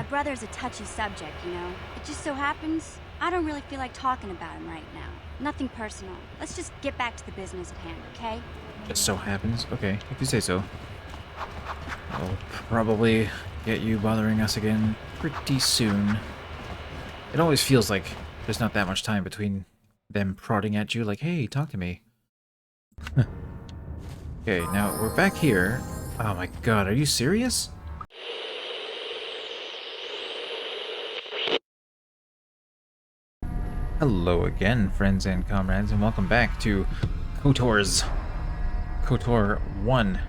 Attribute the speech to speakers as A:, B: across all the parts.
A: My brother's a touchy subject, you know. It just so happens I don't really feel like talking about him right now. Nothing personal. Let's just get back to the business at hand, okay?
B: Just so happens. Okay, if you say so. I'll probably get you bothering us again pretty soon. It always feels like there's not that much time between them prodding at you like, hey, talk to me. Okay, now we're back here. Oh my god, are you serious? Hello again, friends and comrades, and welcome back to KotOR's KotOR 1,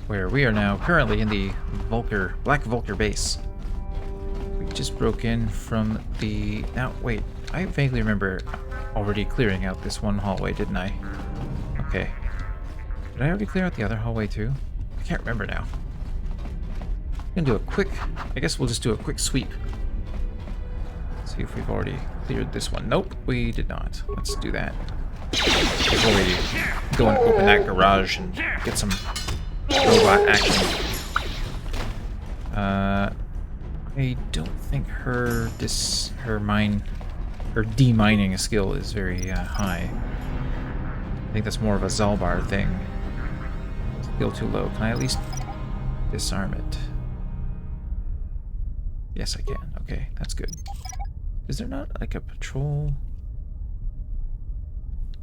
B: where we are now currently in the Black Vulkar base. We just broke in from the... Now, wait, I vaguely remember already clearing out this one hallway, didn't I? Okay. Did I already clear out the other hallway too? I can't remember now. I'm gonna do a quick... I guess we'll just do a quick sweep. See if we've already cleared this one. Nope, we did not. Let's do that. Before we go and open that garage and get some robot action. I don't think her demining skill is very high. I think that's more of a Zalbar thing. Skill too low. Can I at least disarm it? Yes, I can. Okay, that's good. Is there not like a patrol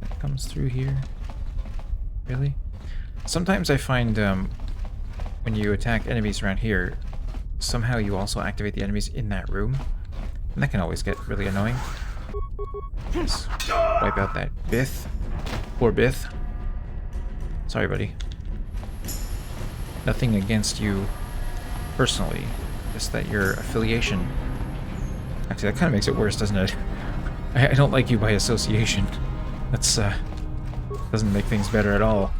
B: that comes through here? Really? Sometimes I find when you attack enemies around here, somehow you also activate the enemies in that room. And that can always get really annoying. Let's wipe out that Bith. Poor Bith. Sorry, buddy. Nothing against you personally. Just that your affiliation... Actually, that kind of makes it worse, doesn't it? I don't like you by association. That's, doesn't make things better at all.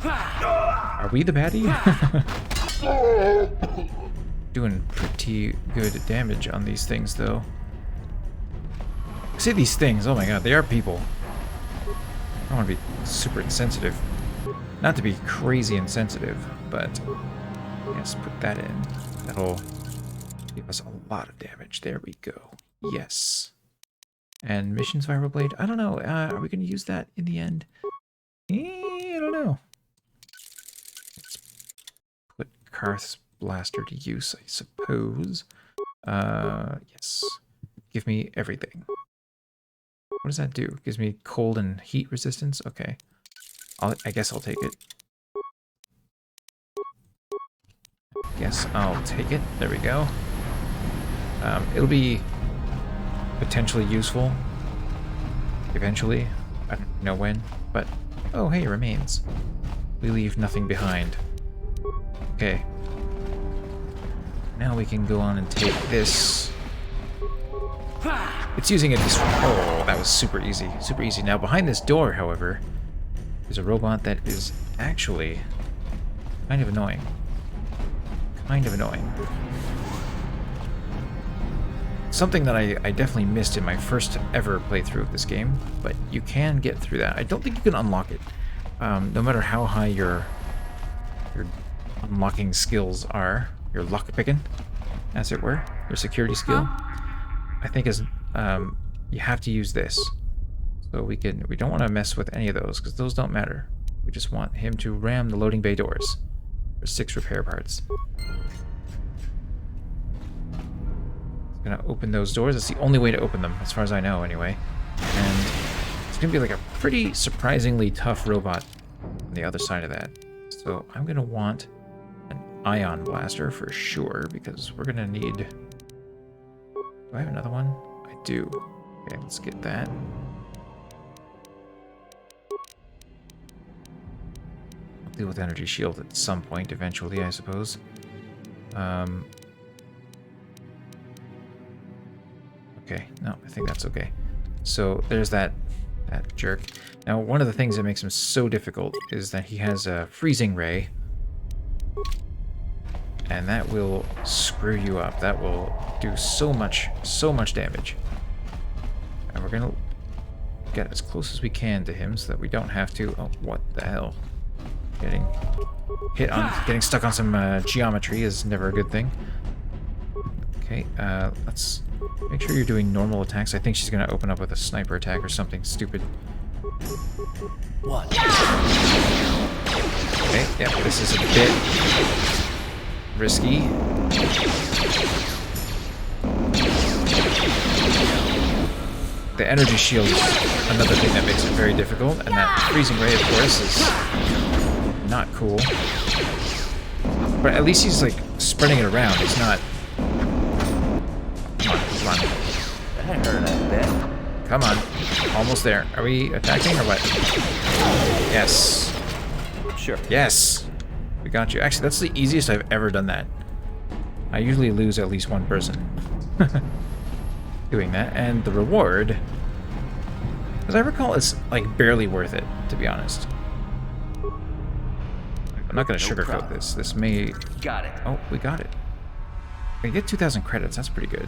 B: Are we the baddie? Doing pretty good damage on these things, though. I say these things, oh my god, they are people. I don't want to be super insensitive. Not to be crazy insensitive, but... Yes, put that in. That'll give us a lot of damage. There we go. Yes. And missions viral blade. I don't know. Are we going to use that in the end? I don't know. Let's put Karth's blaster to use, I suppose. Yes. Give me everything. What does that do? Gives me cold and heat resistance? Okay. I guess I'll take it. Yes, I'll take it. There we go. It'll be potentially useful eventually. I don't know when, but oh hey, remains. We leave nothing behind. Okay. Now we can go on and take this. It's using it this... Oh, that was super easy. Super easy. Now behind this door, however, there's a robot that is actually kind of annoying. Kind of annoying. Something that I definitely missed in my first ever playthrough of this game, but you can get through that. I don't think you can unlock it. No matter how high your unlocking skills are, your lockpicking, as it were, your security skill, I think is you have to use this. So we don't want to mess with any of those, because those don't matter. We just want him to ram the loading bay doors for 6 repair parts. Gonna open those doors. That's the only way to open them, as far as I know, anyway. And it's gonna be like a pretty surprisingly tough robot on the other side of that. So I'm gonna want an ion blaster for sure, because we're gonna need... Do I have another one? I do. Okay, let's get that. I'll deal with energy shield at some point, eventually, I suppose. Okay, no, I think that's okay. So there's that jerk. Now, one of the things that makes him so difficult is that he has a freezing ray. And that will screw you up. That will do so much damage. And we're gonna get as close as we can to him so that we don't have to... Oh, what the hell? Getting stuck on some geometry is never a good thing. Okay, let's make sure you're doing normal attacks. I think she's gonna open up with a sniper attack or something stupid.
C: What?
B: Okay, yep, this is a bit risky. The energy shield is another thing that makes it very difficult, and that freezing ray, of course, is not cool. But at least he's, like, spreading it around. He's not... Come on, come on.
C: That hurt, I bet.
B: Come on. Almost there. Are we attacking or what? Yes.
C: Sure.
B: Yes! We got you. Actually, that's the easiest I've ever done that. I usually lose at least one person doing that. And the reward, as I recall, is like barely worth it, to be honest. I'm not going to sugarcoat this. This may...
C: Got it.
B: Oh, we got it. We get 2,000 credits. That's pretty good.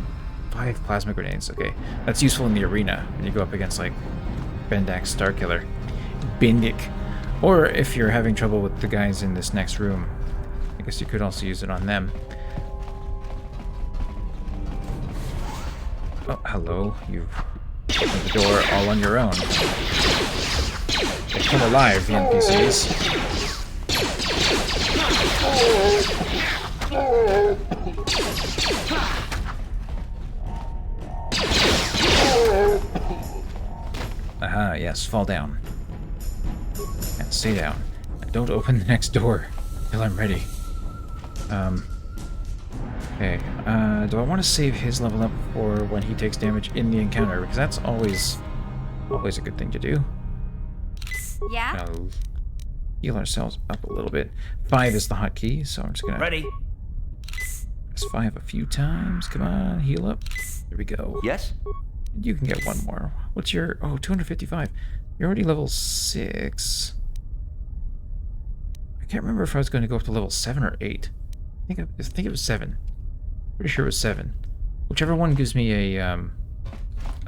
B: 5 plasma grenades. Okay. That's useful in the arena when you go up against, like, Bendak Starkiller. Bendik. Or if you're having trouble with the guys in this next room. I guess you could also use it on them. Oh, hello. You've opened the door all on your own. They come alive, the NPCs. Aha, yes, fall down. And stay down. And don't open the next door until I'm ready. Okay, do I want to save his level up for when he takes damage in the encounter? Because that's always a good thing to do.
A: Yeah?
B: Heal ourselves up a little bit. 5 is the hotkey, so I'm just gonna...
C: Ready?
B: Press 5 a few times. Come on, heal up. There we go.
C: Yes?
B: You can get one more. What's your... Oh, 255. You're already level 6. I can't remember if I was going to go up to level 7 or 8. I think it was 7. Pretty sure it was 7. Whichever one gives me a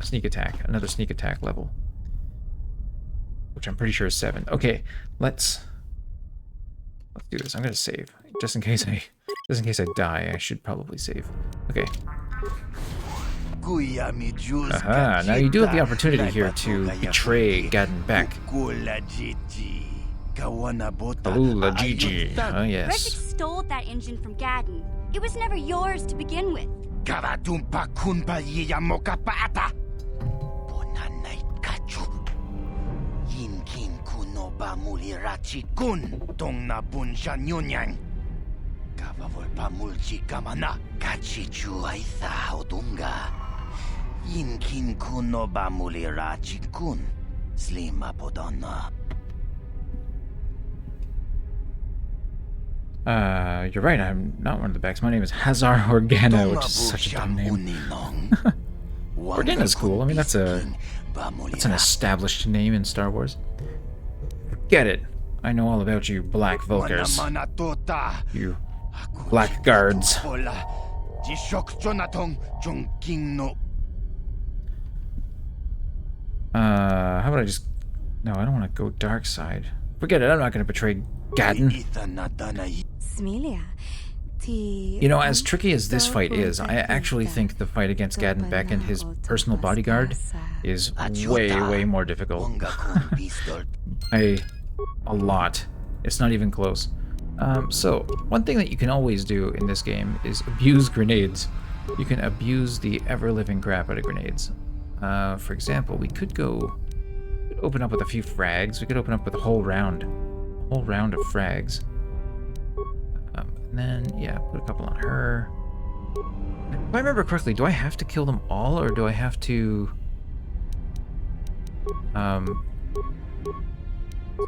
B: sneak attack. Another sneak attack level. Which I'm pretty sure is 7. Okay, let's do this. I'm going to save. Just in case I die, I should probably save. Okay. Aha, now you do have the opportunity here to betray Gadden back. Alula Gigi. Oh, yes.
A: Reshik stole that engine from Gadden. It was never yours to begin with.
B: You're right, I'm not one of the backs. My name is Hazar Organa, which is such a dumb name. Organa's cool. I mean, that's an established name in Star Wars. Forget it. I know all about you Black Vulkars. You Black Guards. How about I just... No, I don't want to go dark side. Forget it, I'm not going to betray Gadden. You know, as tricky as this fight is, I actually think the fight against Gadden Beck and his personal bodyguard is way more difficult. A lot. It's not even close. So, one thing that you can always do in this game is abuse grenades. You can abuse the ever-living crap out of grenades. For example, we could open up with a few frags. We could open up with a whole round of frags. And then, yeah, put a couple on her. If I remember correctly, do I have to kill them all, or do I have to...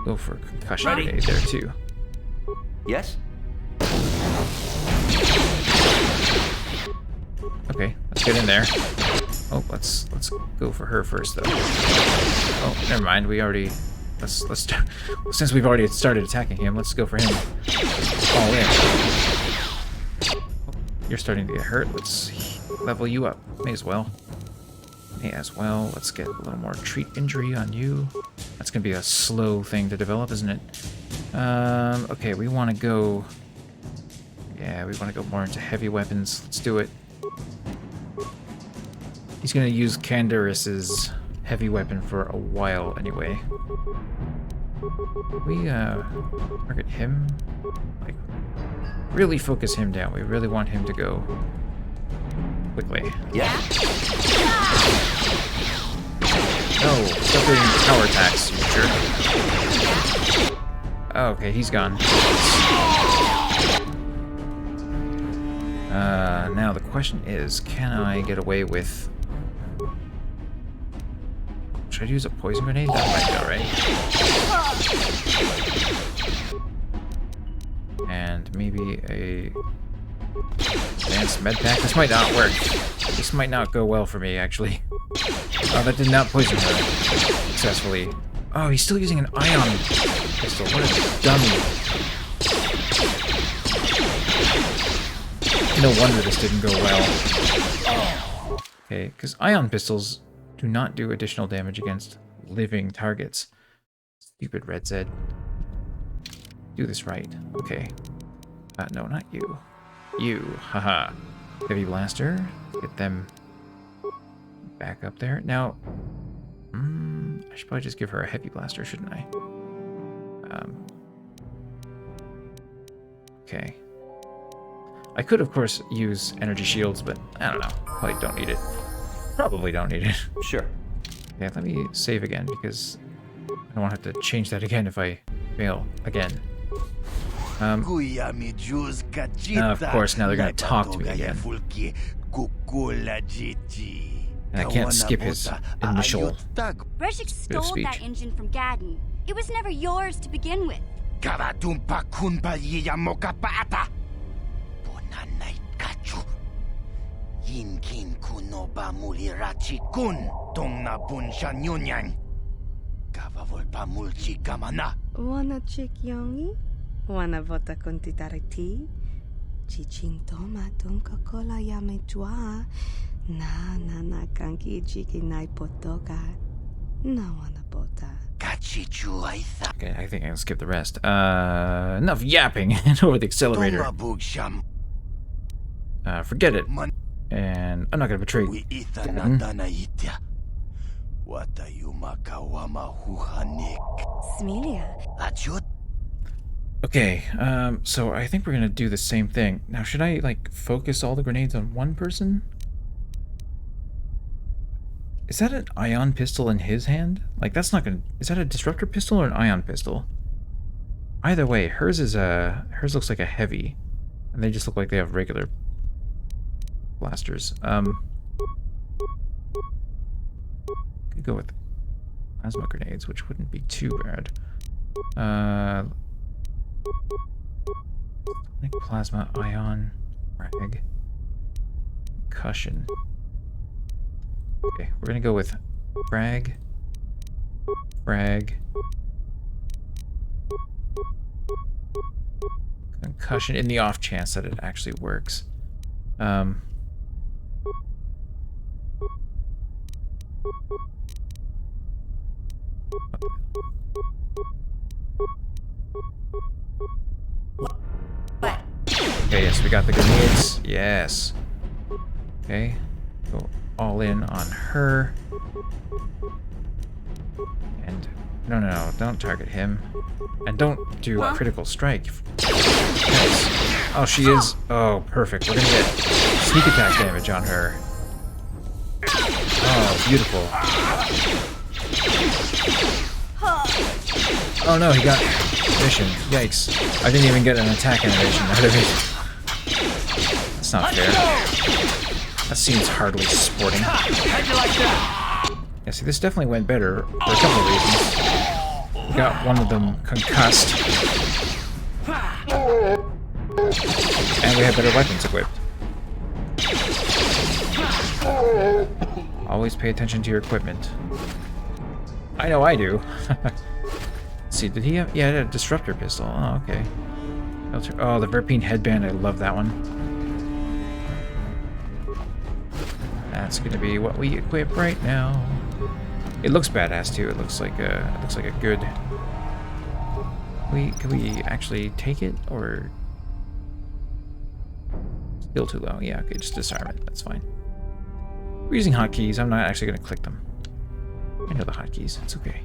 B: go for a concussion grenade there, too.
C: Yes?
B: Okay, let's get in there. Oh, let's go for her first, though. Oh, never mind. We already... Let's start... Since we've already started attacking him, let's go for him. All in. Oh, you're starting to get hurt. Let's level you up. May as well. Let's get a little more treat injury on you. That's gonna be a slow thing to develop, isn't it? Okay, we want to go... Yeah, we want to go more into heavy weapons. Let's do it. He's gonna use Candaris's heavy weapon for a while anyway. We target him, like really focus him down. We really want him to go quickly.
C: Yeah.
B: No, stop doing power attacks, you jerk. Oh, okay, he's gone. Now the question is, can I get away with... Should I use a poison grenade? That might go, right? And maybe a advanced med pack. This might not work. This might not go well for me, actually. Oh, that did not poison her successfully. Oh, he's still using an ion pistol. What a dummy. No wonder this didn't go well. Okay, because ion pistols do not do additional damage against living targets. Stupid Red Zed. Do this right. Okay. No, not you. You. Haha. Heavy blaster. Get them back up there. Now, I should probably just give her a heavy blaster, shouldn't I? Okay. I could, of course, use energy shields, but I don't know. Probably don't need it. Probably don't need it.
C: Sure.
B: Yeah, let me save again, because I don't want to have to change that again if I fail again. Of course, now they're going to talk to me again. And I can't skip his initial
A: Breshik stole
B: speech.
A: that engine from Gadden. It was never yours to begin with.
D: Yinkin kunoba mulirachi kun tongna bunsha nyunyang. Kava volpa mulchi kamana.
E: Wanna chick yongi? Wanna vota contitariti? Chichintoma tunka kola yame jua. Na kanki chiki nai potoka. Na wanna bota.
D: Kachichu aitha.
B: Okay, I think I can skip the rest. Enough yapping over the accelerator.
D: Tonga bugsham.
B: Forget it. And I'm not gonna betray
D: We itha
B: Gadden.
D: nadana itya. Wata yumaka wama huhanik.
E: Smilia.
D: Achut.
B: Okay, so I think we're gonna do the same thing. Now, should I, like, focus all the grenades on one person? Is that an ion pistol in his hand? Like, that's not gonna... Is that a disruptor pistol or an ion pistol? Either way, hers is a... Hers looks like a heavy. And they just look like they have regular blasters. Could go with plasma grenades, which wouldn't be too bad. Like plasma, ion, frag, concussion. Okay, we're gonna go with frag, concussion in the off chance that it actually works. Okay, yes, we got the grenades. Yes. Okay. Go all in on her. And no, don't target him. And don't do a critical strike. Yes. Oh, she is. Oh, perfect. We're gonna get sneak attack damage on her. Oh, beautiful. Oh no, he got mission. Yikes. I didn't even get an attack animation out of it. That's not fair. That seems hardly sporting. Yeah, see, this definitely went better for a couple of reasons. We got one of them concussed. And we have better weapons equipped. Always pay attention to your equipment. I know I do. Let's see, did he have... Yeah, he had a disruptor pistol. Oh, okay. Oh, the Verpine headband. I love that one. That's gonna be what we equip right now. It looks badass too. It looks like a good... Can we actually take it, or... Still too low. Yeah, okay, just disarm it. That's fine. We're using hotkeys. I'm not actually going to click them. I know the hotkeys. It's okay.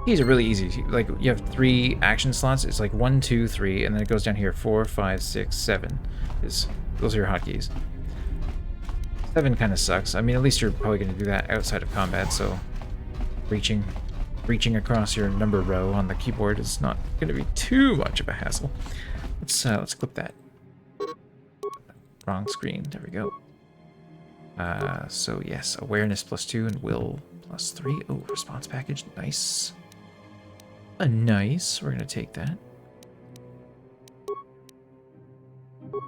B: Keys are really easy. Like, you have 3 action slots. It's like 1, 2, 3, and then it goes down here. 4, 5, 6, 7. Those are your hotkeys. 7 kind of sucks. I mean, at least you're probably going to do that outside of combat, so reaching across your number row on the keyboard is not going to be too much of a hassle. Let's clip that. Wrong screen. There we go. So yes, awareness +2 and will +3. Oh, response package. Nice. Nice. We're going to take that.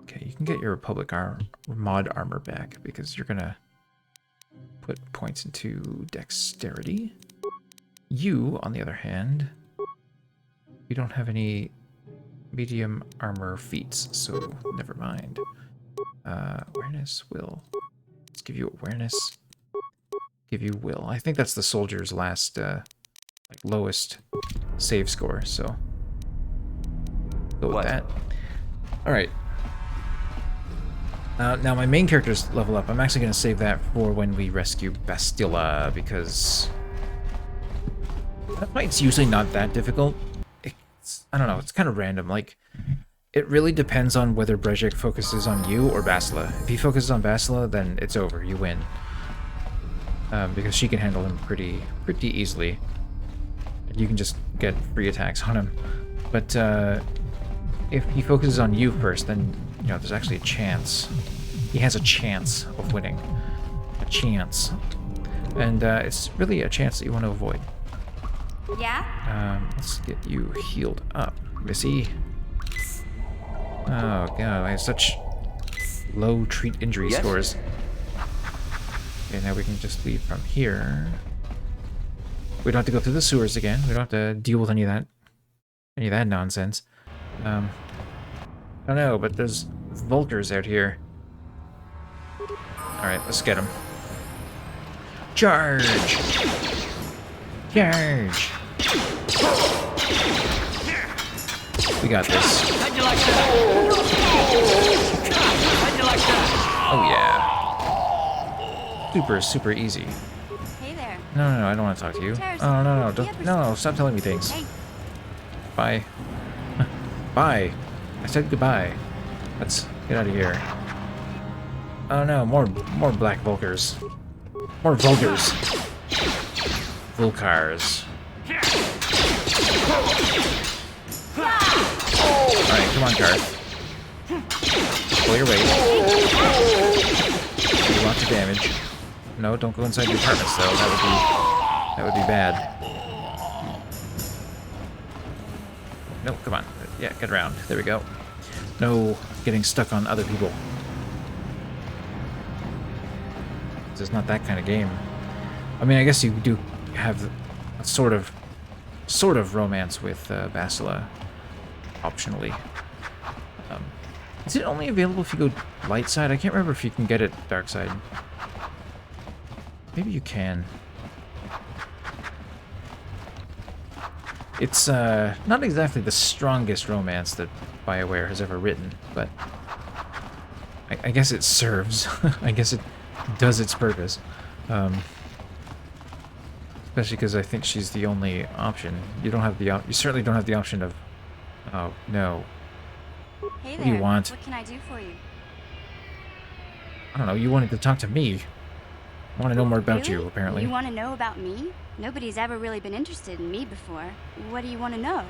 B: Okay, you can get your Republic mod armor back because you're going to put points into dexterity. You, on the other hand, you don't have any medium armor feats, so never mind. Awareness, will. Let's give you awareness. Give you will. I think that's the soldier's last, like, lowest save score, so go with that. All right. Now my main character's level up. I'm actually going to save that for when we rescue Bastilla, because that fight's usually not that difficult. I don't know, it's kind of random. Like, it really depends on whether Brejik focuses on you or Bastilla. If he focuses on Bastilla, then it's over. You win. Because she can handle him pretty easily. You can just get free attacks on him. But if he focuses on you first, then, you know, there's actually a chance. He has a chance of winning. A chance. And it's really a chance that you want to avoid.
A: Yeah?
B: Let's get you healed up, Missy. Oh god, I have such low treat injury scores. Okay, now we can just leave from here. We don't have to go through the sewers again. We don't have to deal with any of that nonsense. I don't know, but there's Vulkars out here. Alright, let's get them. Charge! Charge! We got this.
C: How'd you like that? How'd you like that?
B: Oh yeah. Super easy.
A: Hey there.
B: No, I don't want to talk to you.
A: Taris,
B: Oh no, don't, no, stop telling me things.
A: Hey.
B: Bye. Bye. I said goodbye. Let's get out of here. Oh no, more Black Vulkars. More Vulkars. Vulkars. Alright, come on, Garth. Pull your weight. Do lots of damage. No, don't go inside the apartments though. That would be bad. No, come on. Yeah, get around. There we go. No getting stuck on other people. This is not that kind of game. I mean, I guess you do have a sort of romance with Bastilla, optionally. Is it only available if you go light side? I can't remember if you can get it dark side. Maybe you can. It's not exactly the strongest romance that Bioware has ever written, but I guess it serves. I guess it does its purpose. Especially because I think she's the only option. You don't have the you certainly don't have the option of. Oh no.
A: Hey
B: What do you
A: there.
B: want?
A: What can I do for you?
B: I don't know. You wanted to talk to me. I want to know more about
A: Really?
B: you, apparently.
A: You want to know about me? Nobody's ever really been interested in me before. What do you want to know?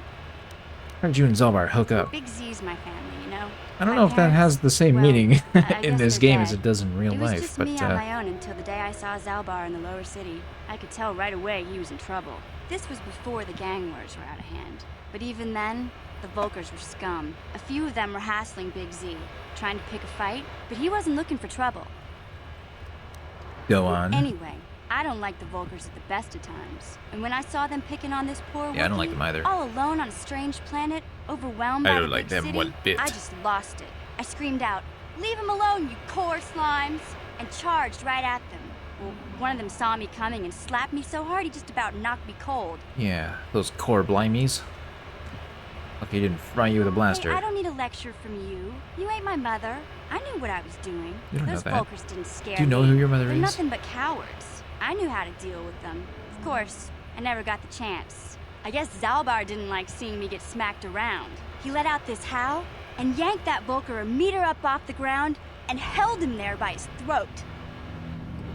B: How did you and Zalbar hook up?
A: Big Z's my family, you know?
B: I don't
A: My
B: know if that
A: parents-
B: has the same
A: well,
B: meaning
A: I
B: in
A: guess
B: this
A: they're
B: game
A: dead.
B: as it does in real
A: It was
B: life,
A: just
B: but
A: me on my own until the day I saw Zalbar in the lower city. I could tell right away he was in trouble. This was before the gang wars were out of hand. But even then, the Vulkars were scum. A few of them were hassling Big Z, trying to pick a fight, but he wasn't looking for trouble.
B: go on.
A: Anyway, I don't like the Vulkars at the best of times. And when I saw them picking on this poor
B: Yeah, I don't
A: Wookiee,
B: like them either.
A: all alone on a strange planet, overwhelmed
B: I
A: by
B: don't
A: the
B: like
A: big
B: them
A: city,
B: one bit.
A: I just lost it. I screamed out, "Leave him alone, you core slimes!" and charged right at them. Well, one of them saw me coming and slapped me so hard he just about knocked me cold.
B: Yeah, those core blimies. Lucky he didn't fry you with a blaster.
A: Hey, I don't need a lecture from you. You ain't my mother. I knew what I was doing.
B: You don't know
A: Those
B: that.
A: Vulkars didn't scare me.
B: Do you know who your mother
A: They're
B: is?
A: nothing but cowards. I knew how to deal with them. Of course, I never got the chance. I guess Zalbar didn't like seeing me get smacked around. He let out this howl and yanked that Vulkar a meter up off the ground and held him there by his throat.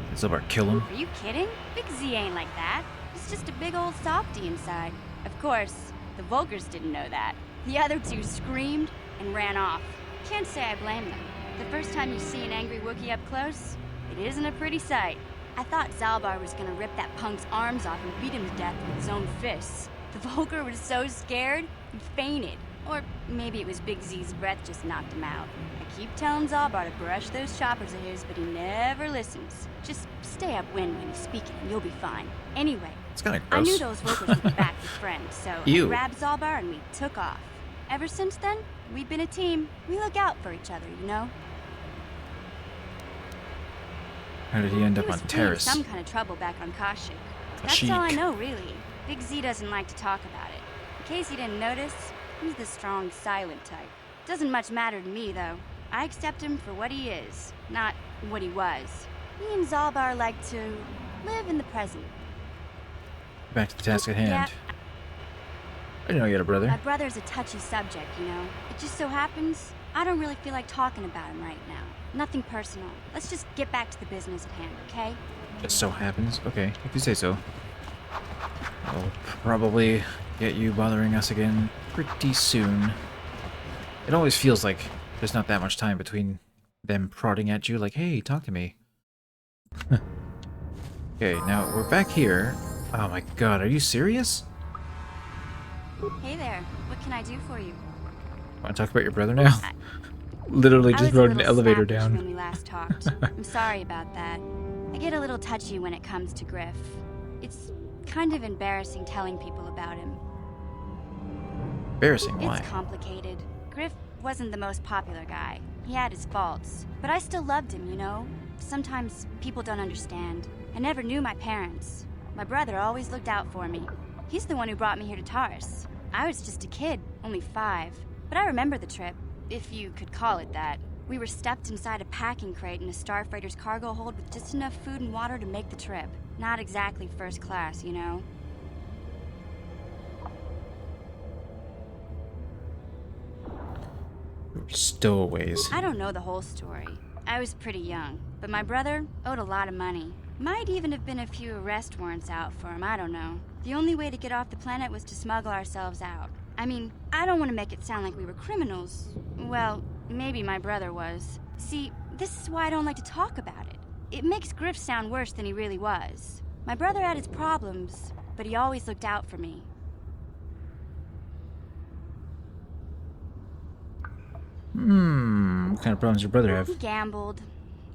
B: Did Zalbar kill him?
A: Are you kidding? Big Z ain't like that. He's just a big old softy inside. Of course, the Vulkars didn't know that. The other two screamed and ran off. Can't say I blame them. The first time you see an angry Wookiee up close, it isn't a pretty sight. I thought Zalbar was gonna rip that punk's arms off and beat him to death with his own fists. The Vulkar was so scared, he fainted. Or maybe it was Big Z's breath just knocked him out. I keep telling Zalbar to brush those choppers of his, but he never listens. Just stay upwind when he's speaking and you'll be fine. Anyway,
B: It's kind of
A: I
B: gross.
A: knew those Vulkars would be back with friends, so
B: Ew.
A: I grabbed Zalbar and we took off. Ever since then, we've been a team. We look out for each other, you know?
B: How did he end
A: He
B: up
A: was
B: on
A: feeling
B: Taris?
A: some kind of trouble back on Kashyyyk. That's all I
B: Kashyyyk.
A: know, really. Big Z doesn't like to talk about it. In case you didn't notice, he's the strong, silent type. Doesn't much matter to me, though. I accept him for what he is, not what he was. Me and Zalbar like to live in the present.
B: Back to the task at hand.
A: Yeah.
B: I didn't know you had a brother.
A: My brother's a touchy subject, you know. It just so happens I don't really feel like talking about him right now. Nothing personal. Let's just get back to the business at hand, okay?
B: Just so happens. Okay, if you say so. I'll probably get you bothering us again pretty soon. It always feels like there's not that much time between them prodding at you like, hey, talk to me. Okay, now we're back here. Oh my god, are you serious?
A: Hey there. What can I do for you?
B: Want to talk about your brother now? Literally
A: I
B: just
A: was a
B: rode an
A: little
B: elevator
A: snappish
B: down.
A: when we last talked. I'm sorry about that. I get a little touchy when it comes to Griff. It's kind of embarrassing telling people about him.
B: Embarrassing, why?
A: It's complicated. Griff wasn't the most popular guy. He had his faults. But I still loved him, you know? Sometimes people don't understand. I never knew my parents. My brother always looked out for me. He's the one who brought me here to Taris. I was just a kid, only 5. But I remember the trip, if you could call it that. We were stuffed inside a packing crate in a starfreighter's cargo hold with just enough food and water to make the trip. Not exactly first class, you know?
B: Stowaways.
A: I don't know the whole story. I was pretty young, but my brother owed a lot of money. Might even have been a few arrest warrants out for him, I don't know. The only way to get off the planet was to smuggle ourselves out. I mean, I don't want to make it sound like we were criminals. Well, maybe my brother was. See, this is why I don't like to talk about it. It makes Griff sound worse than he really was. My brother had his problems, but he always looked out for me.
B: What kind of problems your brother have?
A: He gambled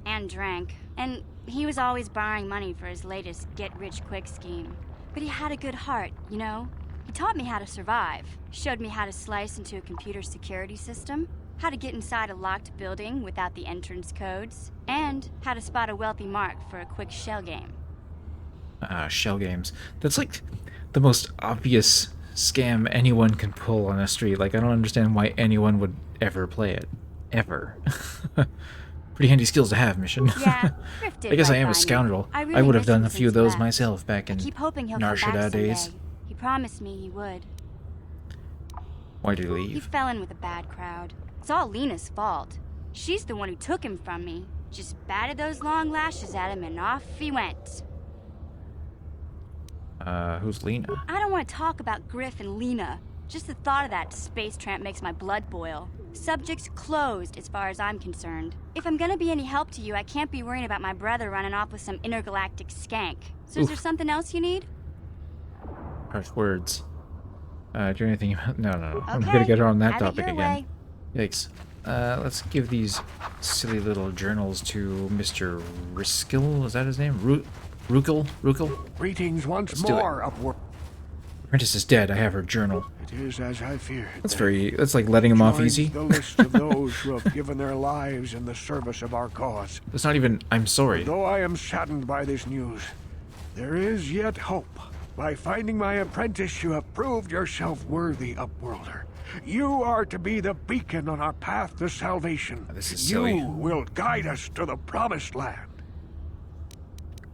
A: and drank, and he was always borrowing money for his latest get-rich-quick scheme. But he had a good heart, you know? He taught me how to survive, showed me how to slice into a computer security system, how to get inside a locked building without the entrance codes, and how to spot a wealthy mark for a quick shell game.
B: Shell games. That's like the most obvious scam anyone can pull on a street. Like, I don't understand why anyone would ever play it. Ever. Pretty handy skills to have, Mission.
A: Yeah, Griff did
B: I guess
A: right
B: I am
A: by
B: a
A: me.
B: scoundrel.
A: I
B: I
A: really
B: would have
A: miss
B: done
A: him
B: a few of
A: since he
B: those
A: left.
B: myself back in
A: Keep hoping he'll come back
B: Narshada
A: someday.
B: days.
A: He promised me he would.
B: Why did he
A: He
B: leave?
A: fell in with a bad crowd. It's all Lena's fault. She's the one who took him from me. Just batted those long lashes at him and off he went.
B: Who's Lena?
A: I don't want to talk about Griff and Lena. Just the thought of that space tramp makes my blood boil. Subject's closed as far as I'm concerned. If I'm gonna be any help to you, I can't be worrying about my brother running off with some intergalactic skank. So is there something else you need?
B: Harsh words. Do anything about... No. I'm
A: Okay,
B: gonna get her on that
A: have it
B: topic
A: your
B: again.
A: way.
B: Yikes. Let's give these silly little journals to Mr. Riskill. Is that his name? Rukel?
F: Greetings once
B: Let's do it.
F: more, Upward.
B: Apprentice is dead. I have her journal.
F: It is as I feared.
B: That's like letting him off
F: Joins
B: easy.
F: the list of those who have given their lives in the service of our cause.
B: It's not even, I'm sorry.
F: Though I am saddened by this news, there is yet hope. By finding my apprentice, you have proved yourself worthy, Upworlder. You are to be the beacon on our path to salvation.
B: This is silly.
F: You will guide us to the promised land.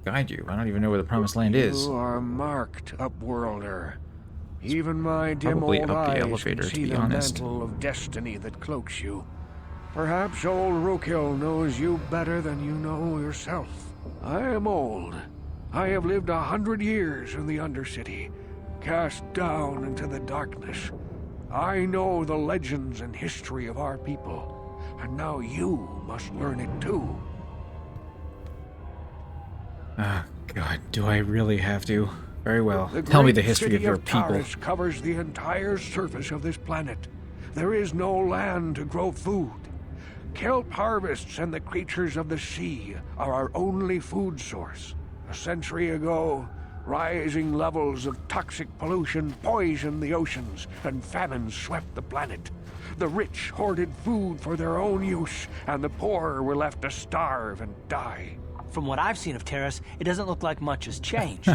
B: Guide you? I don't even know where the promised land is.
F: You are marked, Upworlder. Even my dim
B: Probably
F: old
B: up the
F: eyes
B: elevator,
F: can
B: to
F: see
B: be
F: the
B: honest.
F: mantle of destiny that cloaks you. Perhaps old Rookhill knows you better than you know yourself. I am old. I have lived 100 years in the Undercity, cast down into the darkness. I know the legends and history of our people, and now you must learn it too.
B: Ah, God, do I really have to? Very well.
F: The
B: Tell me the
F: great
B: history of
F: city
B: your people.
F: Taris covers the entire surface of this planet. There is no land to grow food. Kelp harvests and the creatures of the sea are our only food source. A century ago, rising levels of toxic pollution poisoned the oceans, and famine swept the planet. The rich hoarded food for their own use, and the poor were left to starve and die.
C: From what I've seen of Taris, it doesn't look like much has changed.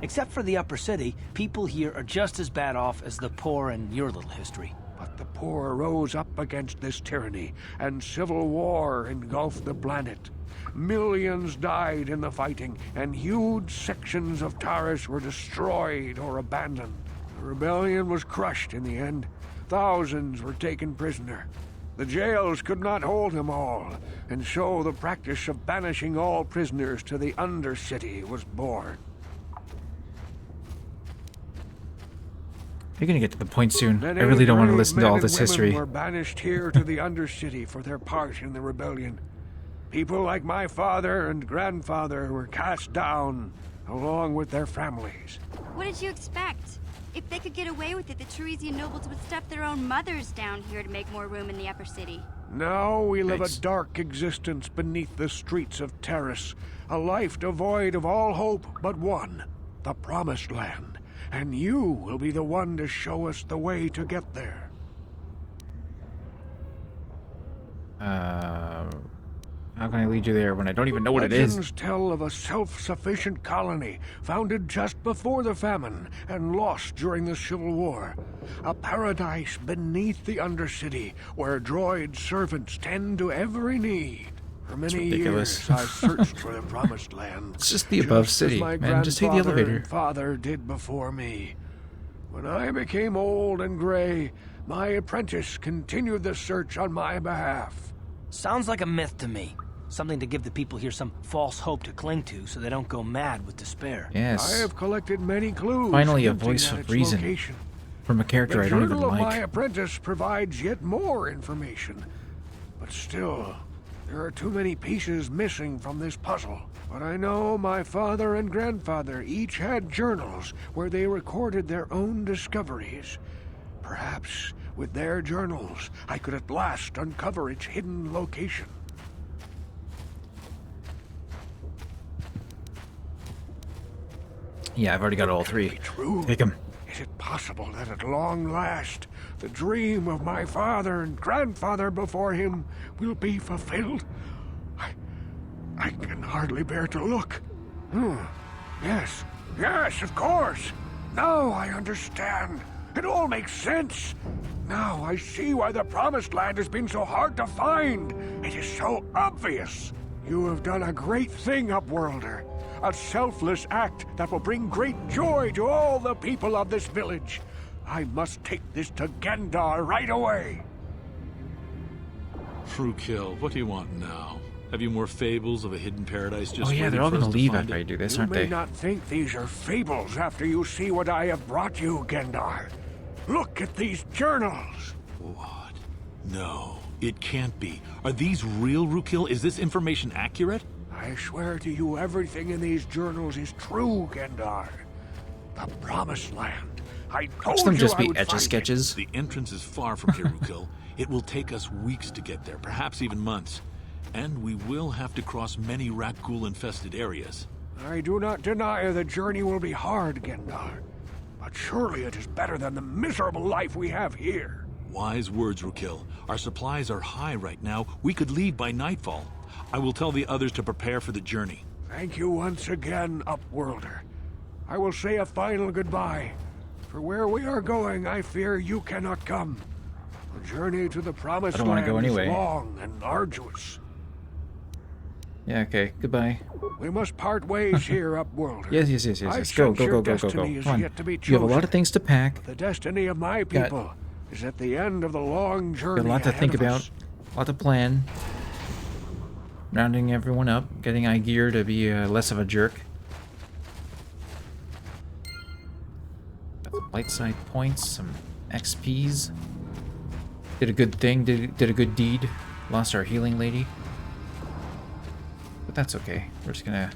C: Except for the upper city, people here are just as bad off as the poor in your little history.
F: But the poor rose up against this tyranny, and civil war engulfed the planet. Millions died in the fighting, and huge sections of Taris were destroyed or abandoned. The rebellion was crushed in the end. Thousands were taken prisoner. The jails could not hold them all, and so the practice of banishing all prisoners to the Undercity was born.
B: You're gonna get to the point soon.
F: Many
B: I really don't want to
F: brave
B: listen to
F: men
B: all
F: and
B: this
F: women
B: history.
F: were banished here to the Undercity for their part in the rebellion. People like my father and grandfather were cast down, along with their families.
A: What did you expect? If they could get away with it, the Teresian nobles would stuff their own mothers down here to make more room in the upper city.
F: Now we live
B: Thanks.
F: a dark existence beneath the streets of Taris, a life devoid of all hope but one, the Promised Land. And you will be the one to show us the way to get there.
B: How can I lead you there when I don't even know what it is?
F: Legends tell of a self-sufficient colony founded just before the famine and lost during the Civil War. A paradise beneath the Undercity where droid servants tend to every need. For many
B: ridiculous.
F: years, I've searched for the Promised Land.
B: It's just the above
F: as
B: city,
F: my
B: man. Just take the
F: grandfather
B: elevator.
F: and father did before me. When I became old and gray, my apprentice continued the search on my behalf.
C: Sounds like a myth to me. Something to give the people here some false hope to cling to so they don't go mad with despair.
F: I
B: Yes.
F: have collected many clues.
B: Finally, a
F: hinting
B: voice
F: at
B: of
F: its
B: reason.
F: location.
B: From a character
F: The
B: I don't even
F: journal of my
B: like.
F: apprentice provides yet more information. But still, there are too many pieces missing from this puzzle. But I know my father and grandfather each had journals where they recorded their own discoveries. Perhaps with their journals, I could at last uncover its hidden location.
B: Yeah, I've already got all three.
F: True.
B: Take them.
F: Is it possible that at long last, the dream of my father and grandfather before him will be fulfilled? I can hardly bear to look. Yes, of course. Now I understand. It all makes sense. Now I see why the Promised Land has been so hard to find. It is so obvious. You have done a great thing, Upworlder. A selfless act that will bring great joy to all the people of this village. I must take this to Gendar right away.
G: Frukill, what do you want now? Have you more fables of a hidden paradise just
B: Oh yeah,
G: waiting
B: they're all
G: for us
B: gonna
G: to
B: leave
G: find
B: after I
G: it?
B: do this,
F: You
B: aren't
F: may
B: they?
F: not think these are fables after you see what I have brought you, Gendar. Look at these journals.
G: What? No, it can't be. Are these real, Frukill? Is this information accurate?
F: I swear to you, everything in these journals is true, Gendar. The Promised Land. I told
B: Watch them
F: you
B: just
F: I
B: be
F: would find it.
B: etch-a-sketches.
G: The entrance is far from here, Frukill. It will take us weeks to get there, perhaps even months. And we will have to cross many Rakghoul-infested areas.
F: I do not deny the journey will be hard, Gendar. But surely it is better than the miserable life we have here.
G: Wise words, Frukill. Our supplies are high right now. We could leave by nightfall. I will tell the others to prepare for the journey.
F: Thank you once again, Upworlder. I will say a final goodbye. For where we are going, I fear you cannot come. The journey to the promised
B: I don't wanna
F: land
B: go anyway.
F: is long and arduous.
B: Yeah, okay. Goodbye.
F: We must part ways here, Upworld.
B: Yes. Go.
F: Your
B: Go.
F: destiny is
B: Come on.
F: yet to be
B: You have a lot
F: chosen.
B: of things to pack.
F: The destiny of my people is at the end of the long journey.
B: Got a lot to
F: ahead
B: think
F: of
B: about.
F: us.
B: A lot to plan. Rounding everyone up. Getting gear to be less of a jerk. Got some light side points. Some XPs. Did a good thing. Did a good deed. Lost our healing lady. But that's okay. We're just gonna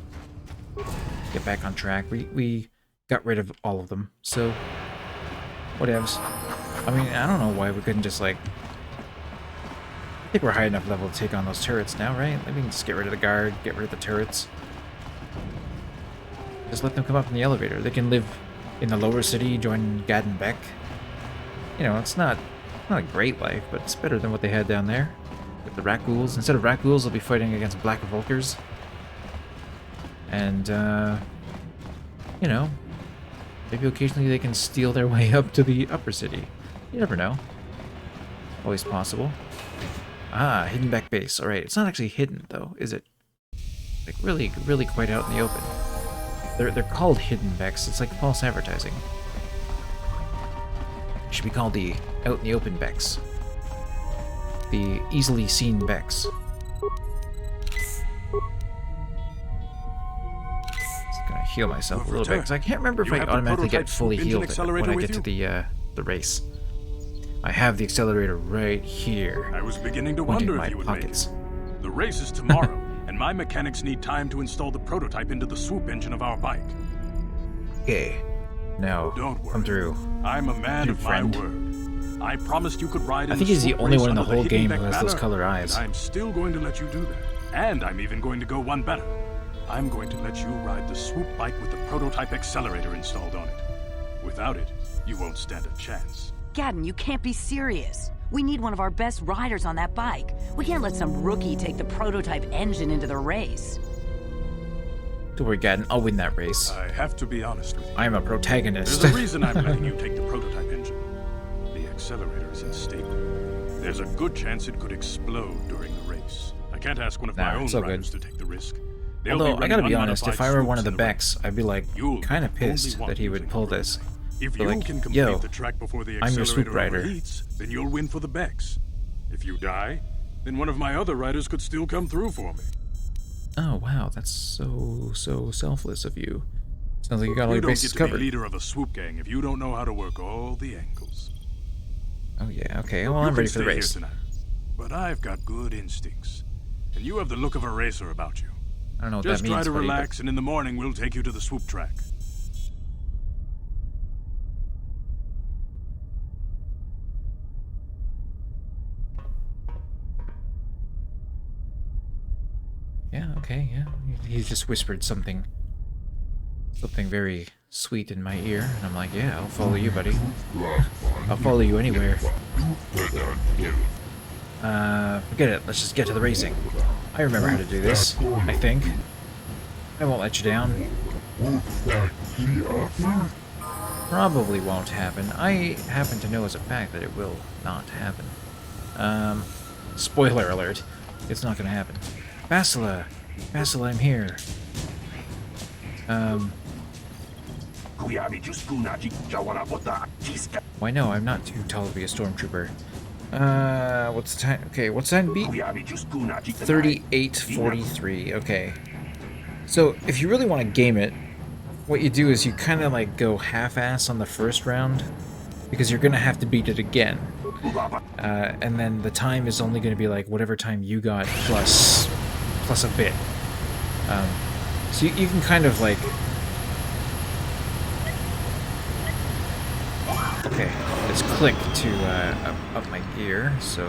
B: get back on track. We got rid of all of them. So, whatevs. I mean, I don't know why we couldn't just, like... I think we're high enough level to take on those turrets now, right? Like, we can just get rid of the guard, get rid of the turrets. Just let them come up in the elevator. They can live in the lower city, join Gad and Beck. You know, it's not a great life, but it's better than what they had down there. With the rat ghouls. Instead of rat ghouls, they'll be fighting against Black Vulkars. And, you know, maybe occasionally they can steal their way up to the upper city. You never know. Always possible. Ah, hidden back base. Alright, it's not actually hidden, though, is it? Like, really quite out in the open. They're called hidden Becks. It's like false advertising. It should be called the out in the open Becks. The easily seen Becks. Just gonna heal myself a little bit, because I can't remember if I automatically get fully healed when I get to the race. I have the accelerator right here.
H: I was beginning to
B: pointing
H: wonder
B: in my
H: if you would
B: pockets.
H: make it. The race is tomorrow, and my mechanics need time to install the prototype into the swoop engine of our bike.
B: Okay. Now,
H: Don't worry.
B: come through.
H: I'm a man
B: New
H: of
B: friend.
H: my word. I promised you could ride in
B: I think he's the
H: swoop
B: only
H: race
B: one in the
H: under
B: whole
H: hidden
B: game
H: Beck
B: who has those
H: banner,
B: color eyes.
H: and I'm still going to let you do that. And I'm even going to go one better. I'm going to let you ride the swoop bike with the prototype accelerator installed on it. Without it, you won't stand a chance.
I: Gadden, you can't be serious. We need one of our best riders on that bike. We can't let some rookie take the prototype engine into the race.
B: Don't worry, Gadden, I'll win that race.
H: I have to be honest with you.
B: I'm a protagonist.
H: There's a reason I'm letting you take the prototype engine. The accelerator is unstable. There's a good chance it could explode during the race. I can't ask one of my own
B: it's all good.
H: riders to take the risk. They'll
B: Although,
H: be
B: I gotta
H: running
B: be honest, if I were one of the
H: unmodified
B: Becks, I'd be like,
H: You'll
B: kind of
H: only
B: pissed
H: want
B: that he would
H: using
B: pull
H: the
B: this.
H: If
B: But
H: you
B: like,
H: can complete
B: yo,
H: the track before the
B: I'm your swoop
H: accelerator
B: rider.
H: overheats, then you'll win for the Becks. If you die, then one of my other riders could still come through for me.
B: Oh, wow, that's so selfless of you. Sounds like you got all
H: You
B: your
H: don't
B: bases
H: get to be
B: covered.
H: leader of a swoop gang if you don't know how to work all the angles.
B: Oh, yeah, okay, well,
H: You
B: I'm
H: can
B: ready for the
H: stay here
B: race.
H: tonight, but I've got good instincts, and you have the look of a racer about you.
B: I don't know what
H: Just
B: that means,
H: try to
B: buddy, but-
H: relax, and in the morning we'll take you to the swoop track.
B: Yeah, okay, yeah. He just whispered something very sweet in my ear, and I'm like, yeah, I'll follow you, buddy. I'll follow you anywhere. Forget it. Let's just get to the racing. I remember how to do this, I think. I won't let you down. Probably won't happen. I happen to know as a fact that it will not happen. Spoiler alert. It's not gonna happen. Bastilla! Bastilla, I'm here. Why no, I'm not too tall to be a stormtrooper. What's the time? Okay, what's the time beat? 38:43, okay. So, if you really want to game it, what you do is you kind of like go half-ass on the first round, because you're gonna have to beat it again. And then the time is only gonna be like whatever time you got plus a bit. So you can kind of like... Okay, let's click to up my gear, so...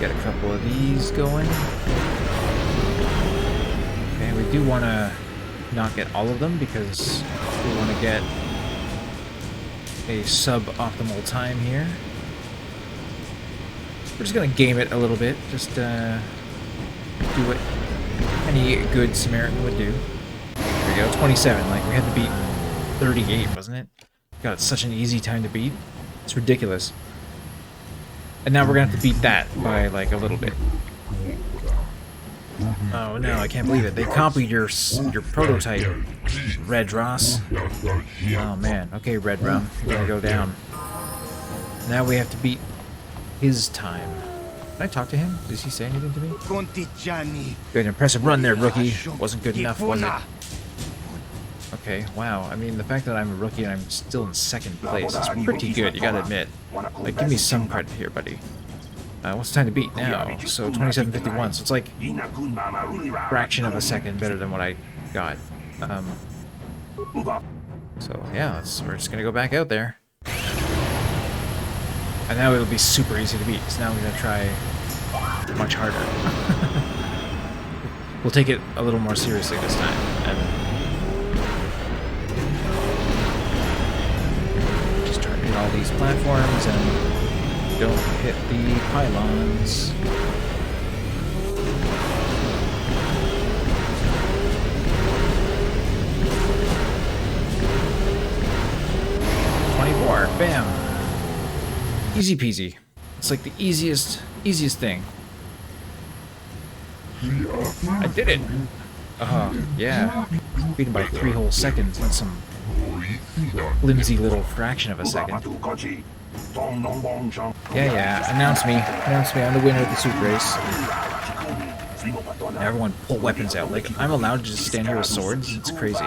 B: Get a couple of these going. Okay, we do want to not get all of them because we want to get a sub-optimal time here. We're just going to game it a little bit, just do what any good Samaritan would do. There we go, 27, like we had to beat 38, wasn't it? God, it's such an easy time to beat. It's ridiculous. And now we're gonna have to beat that by like a little bit. Oh no, I can't believe it. They copied your prototype, Red Ross. Oh man. Okay, Red Rum, you're gonna go down. Now we have to beat his time. Did I talk to him? Does he say anything to me? Good, impressive run there, rookie. Wasn't good enough, was it? Okay, wow. I mean, the fact that I'm a rookie and I'm still in second place is pretty good, you gotta admit. Like, give me some credit here, buddy. What's the time to beat now? So 27:51. So it's like a fraction of a second better than what I got. So yeah, we're just gonna go back out there. And now it'll be super easy to beat, so now we're gonna try much harder. We'll take it a little more seriously this time. And just try to hit all these platforms and don't hit the pylons. Bam! Easy peasy. It's like the easiest thing. I did it! Yeah. Beat him by 3 whole seconds in some flimsy little fraction of a second. Yeah. Announce me. I'm the winner of the soup race. Everyone pull weapons out. Like, I'm allowed to just stand here with swords? It's crazy.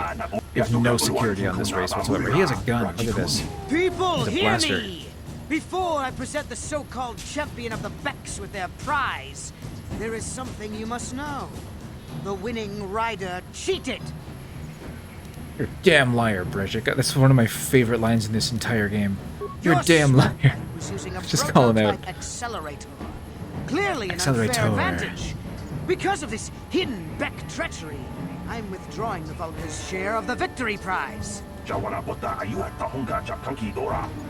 B: You have no security on this race whatsoever. He has a gun. Look at this.
J: People,
B: He's a
J: hear
B: blaster.
J: me! Before I present the so-called champion of the Becks with their prize, there is something you must know. The winning rider cheated.
B: You're a damn liar, Brejik. That's one of my favorite lines in this entire game. You're a damn liar.
J: Was using a
B: Just call him out.
J: Accelerator. Clearly an
B: Accelerator.
J: unfair advantage. Because of this hidden Beck treachery, I'm withdrawing the Vulkar's share of the victory prize.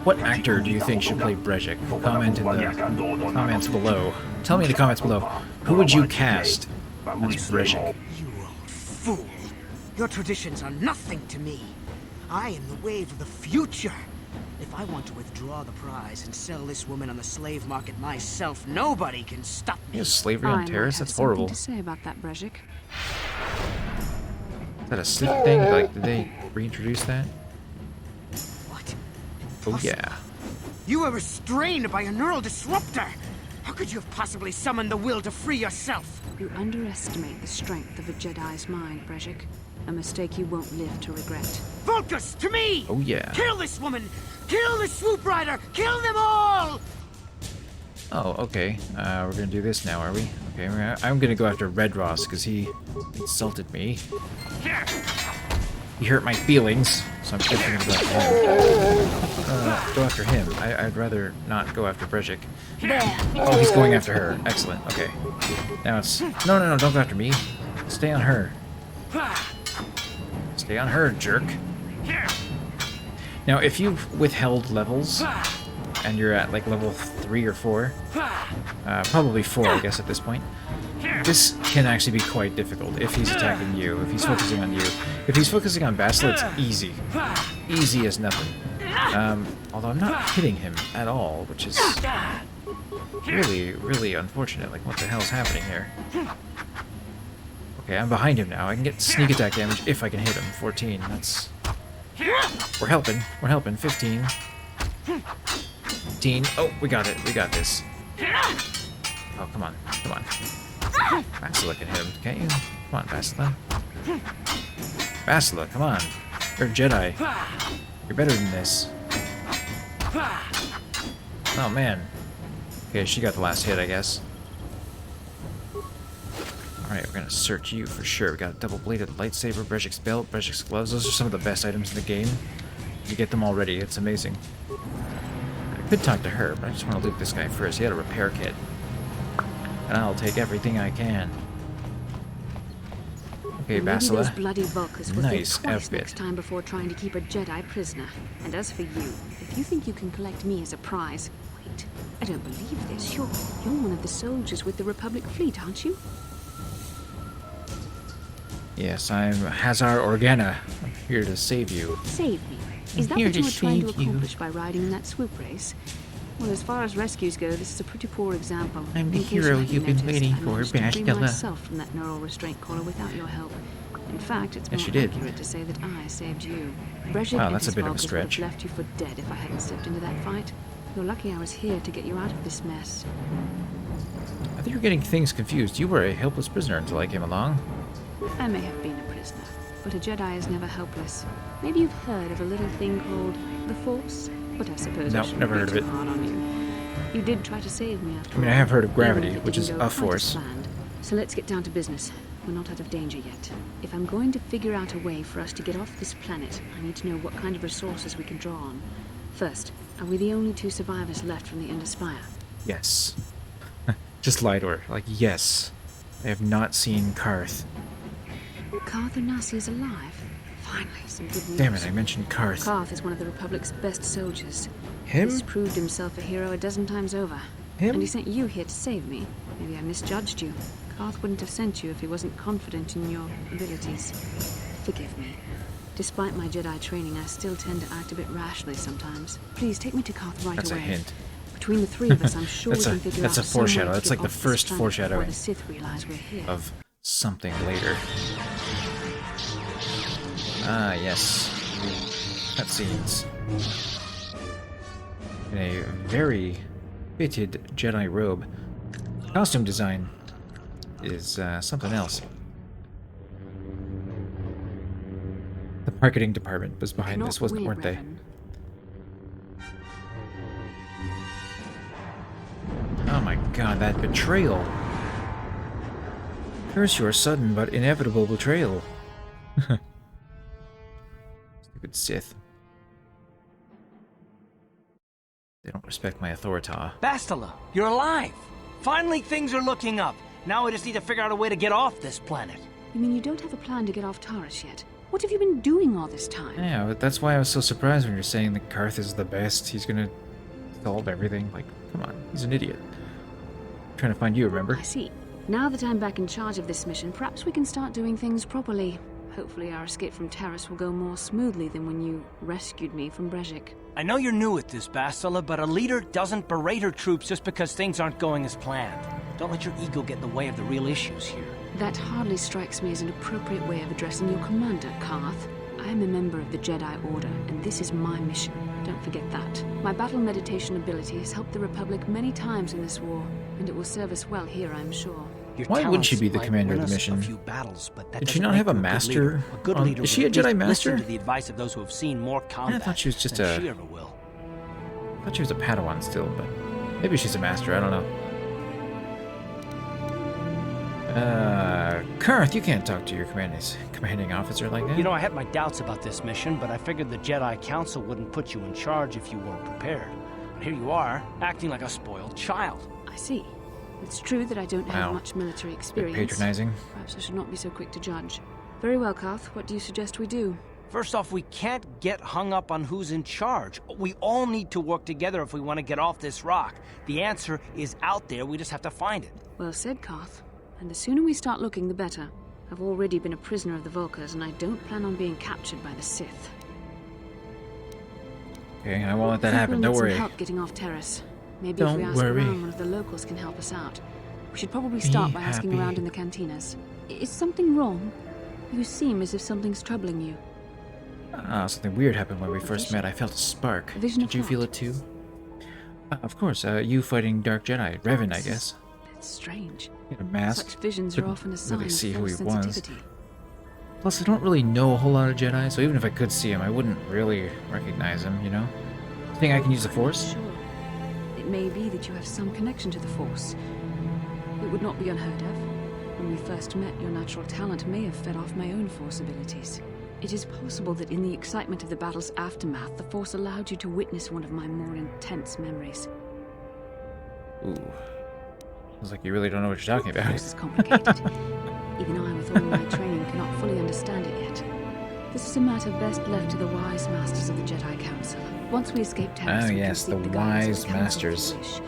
B: What actor do you think should play Brejik? Comment in the comments below. Tell me in the comments below. Who would you cast as Brejik?
J: You old fool. Your traditions are nothing to me. I am the wave of the future. If I want to withdraw the prize and sell this woman on the slave market myself, nobody can stop me.
B: Is slavery on Taris? That's horrible.
E: To say about that, Brejik.
B: Is that a Sith thing? Like, did they reintroduce that?
J: What?
B: Oh yeah.
J: You were restrained by a neural disruptor. How could you have possibly summoned the will to free yourself?
E: You underestimate the strength of a Jedi's mind, Brejik. A mistake you won't live to regret.
J: Vulkars, to me!
B: Oh yeah.
J: Kill this woman! Kill the swoop rider! Kill them all!
B: Oh, okay. We're gonna do this now, are we? Okay, I'm gonna go after Red Ross because he insulted me. He hurt my feelings, so I'm definitely gonna go after him. I'd rather not go after Brejik. Oh, he's going after her. Excellent. Okay. Now it's no, don't go after me. Stay on her. Stay on her, jerk. Now, if you've withheld levels and you're at like level 3 or 4, probably 4, I guess, at this point, this can actually be quite difficult if he's attacking you, if he's focusing on you. If he's focusing on Bastilla, it's easy. Easy as nothing. Although I'm not hitting him at all, which is really, really unfortunate. Like, what the hell's happening here? Okay, I'm behind him now. I can get sneak attack damage if I can hit him. 14, that's... We're helping. 15. 15. Oh, we got it. We got this. Oh, come on. Bastilla can hit him, can't you? Come on, Bastilla. Bastilla, come on. You're a Jedi. You're better than this. Oh, man. Okay, she got the last hit, I guess. Alright, we're gonna search you for sure. We got a double-bladed lightsaber, Brejik's belt, Brejik's gloves. Those are some of the best items in the game. You get them already. It's amazing. I could talk to her, but I just want to loot this guy first. He had a repair kit. And I'll take everything I can. Okay, Bastilla.
E: Those bloody Vulkars will
B: Nice
E: think twice
B: outfit.
E: next time before trying to keep a Jedi prisoner. And as for you, if you think you can collect me as a prize, wait. I don't believe this. You're one of the soldiers with the Republic fleet, aren't you?
B: Yes, I'm Hazar Organa. I'm here to save you.
E: Save me. Is that
B: here
E: what you
B: to
E: were trying to
B: save you.
E: accomplish by riding in that swoop race? Well, as far as rescues go, this is a pretty poor example.
B: I'm the
E: In case
B: hero
E: hadn't
B: you've been
E: noticed,
B: waiting
E: I
B: for,
E: managed to free
B: Bastilla.
E: myself from that neural restraint collar without your help. In fact, it's
B: Yes,
E: more
B: you did.
E: accurate to say that I saved you. Brezhik
B: Wow,
E: and
B: that's a
E: his
B: bit of a
E: Vulkars would
B: stretch.
E: have left you for dead if I hadn't stepped into that fight. You're lucky I was here to get you out of this mess.
B: I think you're getting things confused. You were a helpless prisoner until I came along.
E: I may have been a prisoner, but a Jedi is never helpless. Maybe you've heard of a little thing called the Force, but I suppose I
B: No,
E: shouldn't
B: never
E: be
B: heard of
E: too
B: it.
E: hard on you. You did try to save me after
B: I mean, I
E: all,
B: have heard of
E: even
B: gravity,
E: if it
B: which
E: didn't
B: is
E: go
B: a
E: quite as
B: force.
E: planned. So let's get down to business. We're not out of danger yet. If I'm going to figure out a way for us to get off this planet, I need to know what kind of resources we can draw on. First, are we the only 2 survivors left from the Ender Spire?
B: Yes. Just lie to her. Like, yes. I have not seen Karth.
E: Karth Onasi is alive. Finally, some good news.
B: Damn it, I mentioned Karth.
E: Karth is one of the Republic's best soldiers.
B: Him?
E: He's proved himself a hero a dozen times over.
B: Him?
E: And he sent you here to save me. Maybe I misjudged you. Karth wouldn't have sent you if he wasn't confident in your abilities. Forgive me. Despite my Jedi training, I still tend to act a bit rashly sometimes. Please take me to Karth right
B: That's
E: away.
B: a hint.
E: Between the 3 of us, I'm sure we
B: That's
E: can figure
B: that's
E: out
B: a foreshadow.
E: some way to
B: That's
E: get
B: like the
E: off this
B: first
E: planet
B: foreshadowing
E: before the Sith realize we're here.
B: of something later. Ah, yes. Cutscenes. In a very fitted Jedi robe. Costume design is something else. The marketing department was behind this, weren't they? Oh my god, that betrayal. Curse your sudden but inevitable betrayal. Stupid Sith. They don't respect my authority.
C: Bastilla, you're alive! Finally, things are looking up. Now we just need to figure out a way to get off this planet.
E: You mean you don't have a plan to get off Taris yet? What have you been doing all this time?
B: Yeah, but that's why I was so surprised when you're saying that Karth is the best. He's gonna solve everything. Like, come on, he's an idiot. I'm trying to find you, remember?
E: I see. Now that I'm back in charge of this mission, perhaps we can start doing things properly. Hopefully our escape from Taris will go more smoothly than when you rescued me from Brezhik.
C: I know you're new at this, Bastilla, but a leader doesn't berate her troops just because things aren't going as planned. Don't let your ego get in the way of the real issues here.
E: That hardly strikes me as an appropriate way of addressing your commander, Karth. I am a member of the Jedi Order, and this is my mission. Don't forget that. My battle meditation ability has helped the Republic many times in this war, and it will serve us well here, I'm sure.
B: Why would she be the commander of the mission? Did she not have a master? Is she a Jedi master?
C: Listen to the advice of those who have seen more combat.
B: I thought she was just
C: than she ever will.
B: I thought she was a Padawan still, but maybe she's a master. I don't know. Karth, you can't talk to your commanding officer like that.
C: You know, I had my doubts about this mission, but I figured the Jedi Council wouldn't put you in charge if you weren't prepared. But here you are, acting like a spoiled child.
E: I see. It's true that I don't have much military experience.
B: Patronizing.
E: Perhaps I should not be so quick to judge. Very well, Karth. What do you suggest we do?
C: First off, we can't get hung up on who's in charge. We all need to work together if we want to get off this rock. The answer is out there. We just have to find it.
E: Well said, Karth. And the sooner we start looking, the better. I've already been a prisoner of the Vulkars, and I don't plan on being captured by the Sith.
B: Okay, I won't let that happen. Don't
E: We'll
B: worry.
E: need some help getting off Taris. Maybe
B: Don't
E: if we ask
B: worry.
E: around, one of the locals can help us out. We should probably start by asking
B: happy.
E: around in the cantinas. Is something wrong? You seem as if something's troubling you.
B: Something weird happened when we first met. I felt a spark.
E: A vision
B: Did
E: of
B: you
E: what?
B: feel it too? Of course. You fighting Dark Jedi. Revan, I guess.
E: It's strange.
B: He had a mask.
E: Such visions are
B: Couldn't
E: often a
B: really
E: sign
B: see
E: of
B: who
E: force
B: he was.
E: sensitivity.
B: Plus, I don't really know a whole lot of Jedi, so even if I could see him, I wouldn't really recognize him, you know? Think I can use the Force?
E: Sure. It may be that you have some connection to the Force. It would not be unheard of. When we first met, your natural talent may have fed off my own Force abilities. It is possible that in the excitement of the battle's aftermath, the Force allowed you to witness one of my more intense memories.
B: Ooh. Sounds like you really don't know what you're talking
E: The
B: about.
E: Force is complicated. Even I, with all my training, cannot fully understand it yet. This is a matter best left to the wise masters of the Jedi Council. Once we escape Taris,
B: Oh
E: we
B: yes,
E: can
B: the
E: seek guidance
B: wise
E: of the Council
B: masters.
E: if you wish.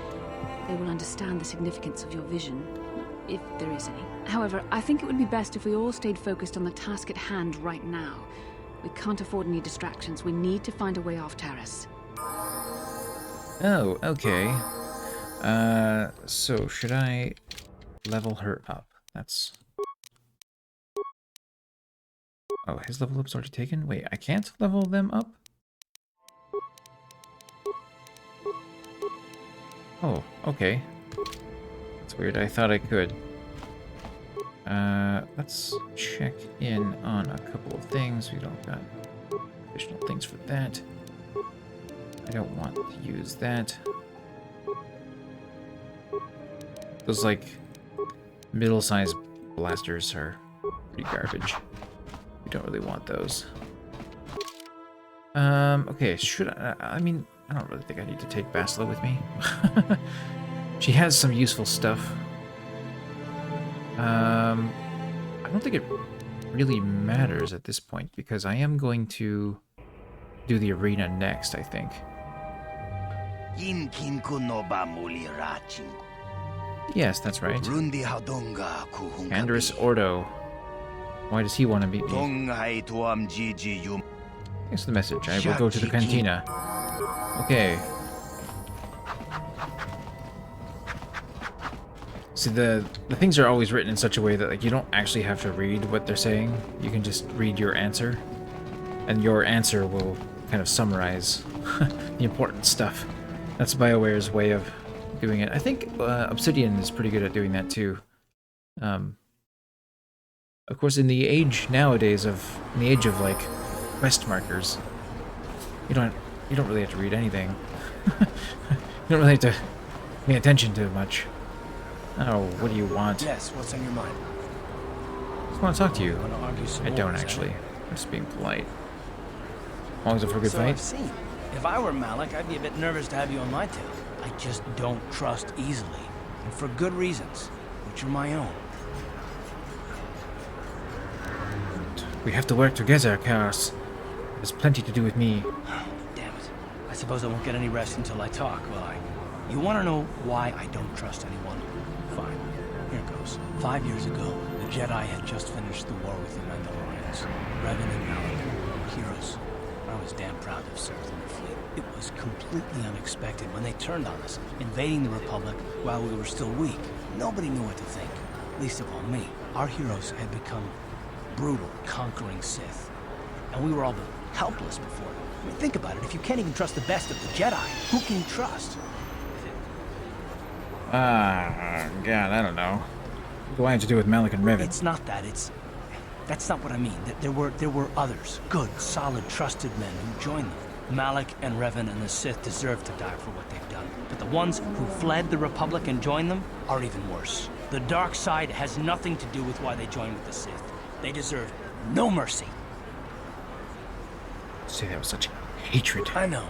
E: They will understand the significance of your vision, if there is any. However, I think it would be best if we all stayed focused on the task at hand right now. We can't afford any distractions. We need to find a way off Taris.
B: Oh, okay. So should I level her up? That's... Oh, his level up's already taken? Wait, I can't level them up? Oh, okay. That's weird. I thought I could. Let's check in on a couple of things. We don't got additional things for that. I don't want to use that. Those, like, middle-sized blasters are pretty garbage. We don't really want those. Okay, should I mean, I don't really think I need to take Bastilla with me. She has some useful stuff. I don't think it really matters at this point, because I am going to do the arena next, I think. Yes, that's right. Andrus Ordo. Why does he want to beat me? Here's the message. I will go to the cantina. Okay. See, the things are always written in such a way that, like, you don't actually have to read what they're saying. You can just read your answer, and your answer will kind of summarize the important stuff. That's Bioware's way of doing it. I think Obsidian is pretty good at doing that too. Of course, in the age nowadays in the age of like quest markers, you don't really have to read anything. You don't really have to pay attention to much. Oh, what do you want?
C: Yes, what's on your mind?
B: I just want to talk to you.
C: Want to argue some
B: I don't
C: wars,
B: actually. I'm just being polite. Always up for a good
C: So
B: fight.
C: I've seen. If I were Malik, I'd be a bit nervous to have you on my tail. I just don't trust easily, and for good reasons, which are my own.
B: We have to work together, Chaos. There's plenty to do with me.
C: Damn it. I suppose I won't get any rest until I talk, will I? You want to know why I don't trust anyone? Fine. Here goes. 5 years ago, the Jedi had just finished the war with the Mandalorians. Revan and Malik were heroes. I was damn proud to have served in their fleet. It was completely unexpected when they turned on us, invading the Republic while we were still weak. Nobody knew what to think, least of all me. Our heroes had become brutal, conquering Sith, and we were all but helpless before them. I mean, think about it. If you can't even trust the best of the Jedi, who can you trust?
B: God, I don't know. What do I have to do with Malik and Revan?
C: It's not that. That's not what I mean. There were others, good, solid, trusted men who joined them. Malik and Revan and the Sith deserve to die for what they've done. But the ones who fled the Republic and joined them are even worse. The dark side has nothing to do with why they joined with the Sith. They deserve no mercy.
B: Say that with such hatred.
C: I know.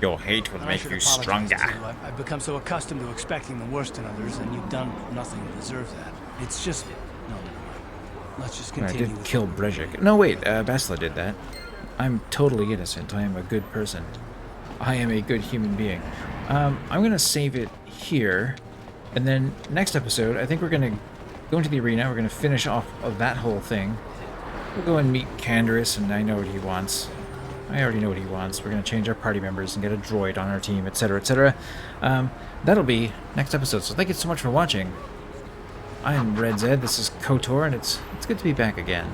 B: Your hate will
C: I
B: make
C: should
B: you
C: apologize
B: stronger.
C: to you. I've become so accustomed to expecting the worst in others, and you've done nothing to deserve that. It's just... No, never mind. Let's just
B: I
C: continue.
B: did kill Brejik. No, wait, Bastilla did that. I'm totally innocent. I am a good person. I am a good human being. I'm going to save it here. And then next episode, I think we're going to go into the arena. We're going to finish off of that whole thing. We'll go and meet Candaris, and I know what he wants. I already know what he wants. We're going to change our party members and get a droid on our team, etc., etc. That'll be next episode. So thank you so much for watching. I'm Red Zed. This is KotOR, and it's good to be back again.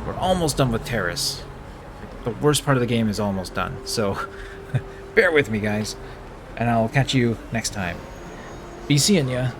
B: We're almost done with Taris. The worst part of the game is almost done. So bear with me, guys. And I'll catch you next time. Be seeing ya.